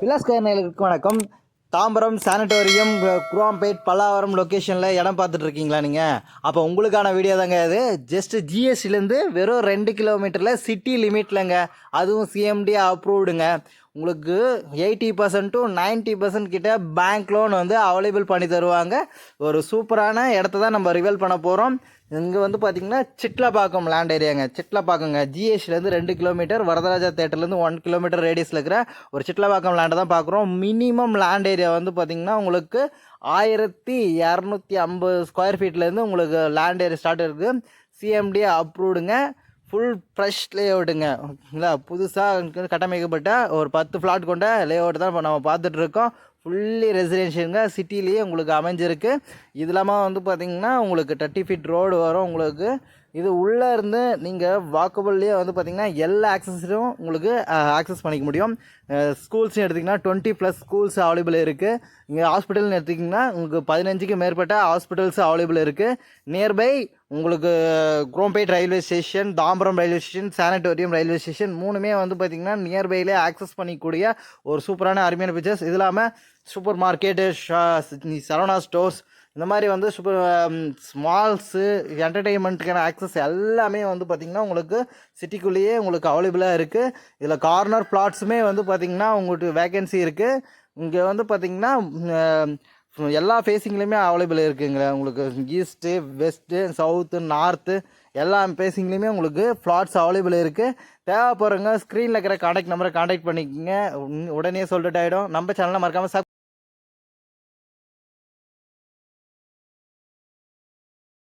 விலாஸ்கர்னர்களுக்கு வணக்கம். தாம்பரம் சானிட்டோரியம் குரோம்பேட் பல்லாவரம் லொக்கேஷனில் இடம் பார்த்துட்டு இருக்கீங்களா நீங்கள்? அப்போ உங்களுக்கான வீடியோ தாங்க இது. ஜஸ்ட்டு ஜிஎஸ்டிலேருந்து வெறும் 2 கிலோமீட்டரில் சிட்டி லிமிட்லங்க, அதுவும் சிஎம்டி அப்ரூவ்டுங்க. உங்களுக்கு 80% to 90% கிட்ட பேங்க் லோன் வந்து அவைலபிள் பண்ணி தருவாங்க. ஒரு சூப்பரான இடத்த தான் நம்ம ரிவீல் பண்ண போகிறோம். இங்கே வந்து பார்த்திங்கன்னா சிட்லப்பாக்கம் லேண்ட் ஏரியாங்க. சிட்லப்பாக்கங்க ஜிஎஸ்டிலேருந்து 2 கிலோமீட்டர், வரதராஜா தேட்டர்லேருந்து 1 கிலோமீட்டர் ரேடியஸில் இருக்கிற ஒரு சிட்லப்பாக்கம் லேண்டை தான் பார்க்குறோம். மினிமம் லேண்ட் ஏரியா வந்து பார்த்திங்கன்னா உங்களுக்கு 1250 ஸ்கொயர் ஃபீட்லேருந்து உங்களுக்கு லேண்ட் ஏரியா ஸ்டார்ட் இருக்குது. சிஎம்டி அப்ரூவ்டுங்க. ஃபுல் ஃப்ரெஷ் லேஅவுட்டுங்க. ஓகேங்களா, புதுசாக கட்டமைக்கப்பட்ட ஒரு 10 ஃப்ளாட் கொண்ட லேஅவுட் தான் இப்போ நம்ம பார்த்துட்ருக்கோம். ஃபுல்லி ரெசிடென்ஷியலுங்க, சிட்டிலேயே உங்களுக்கு அமைஞ்சிருக்கு. இது இல்லாமல் வந்து பார்த்திங்கன்னா உங்களுக்கு 30 ஃபீட் ரோடு வரும். உங்களுக்கு இது உள்ளே இருந்து நீங்கள் வாக்கபிள்லேயே வந்து பார்த்திங்கன்னா எல்லா ஆக்சஸரும் உங்களுக்கு ஆக்சஸ் பண்ணிக்க முடியும். ஸ்கூல்ஸ்னு எடுத்திங்கன்னா 20+ ஸ்கூல்ஸ் அவைலபிள் இருக்குது. இங்கே ஹாஸ்பிட்டல்னு எடுத்திங்கன்னா உங்களுக்கு 15க்கு மேற்பட்ட ஹாஸ்பிட்டல்ஸ் அவைலபிள் இருக்குது. நியர்பை உங்களுக்கு Chromepet railway station, Tambaram railway station, sanatorium railway station மூணுமே வந்து பார்த்திங்கன்னா நியர்பைலே ஆக்சஸ் பண்ணிக்கூடிய ஒரு சூப்பரான அருமையான பிக்சர்ஸ். இது இல்லாமல் சூப்பர் மார்க்கெட்டு, சரவணா ஸ்டோர்ஸ், இந்த மாதிரி வந்து சூப்பர் ஸ்மால்ஸு, என்டர்டெயின்மெண்ட்டுக்கான ஆக்சஸ் எல்லாமே வந்து பார்த்திங்கன்னா உங்களுக்கு சிட்டிக்குள்ளேயே உங்களுக்கு அவைலபிளாக இருக்குது. இதில் கார்னர் பிளாட்ஸுமே வந்து பார்த்திங்கன்னா உங்களுக்கு வேக்கன்சி இருக்குது. இங்கே வந்து பார்த்திங்கன்னா எல்லா ஃபேஸிங்லேயுமே அவைலபிள் இருக்குங்க. உங்களுக்கு ஈஸ்ட்டு, வெஸ்ட்டு, சவுத்து, நார்த்து எல்லா ஃபேஸிங்லேயுமே உங்களுக்கு ஃப்ளாட்ஸ் அவைலபிள் இருக்குது. தேவைப்படுறவங்க ஸ்க்ரீனில் இருக்கிற காண்டாக்ட் நம்பரை காண்டாக்ட் பண்ணிக்கோங்க. உடனே சொல்லிட்டு ஆகிடும். நம்ம சேனலை மறக்காமல்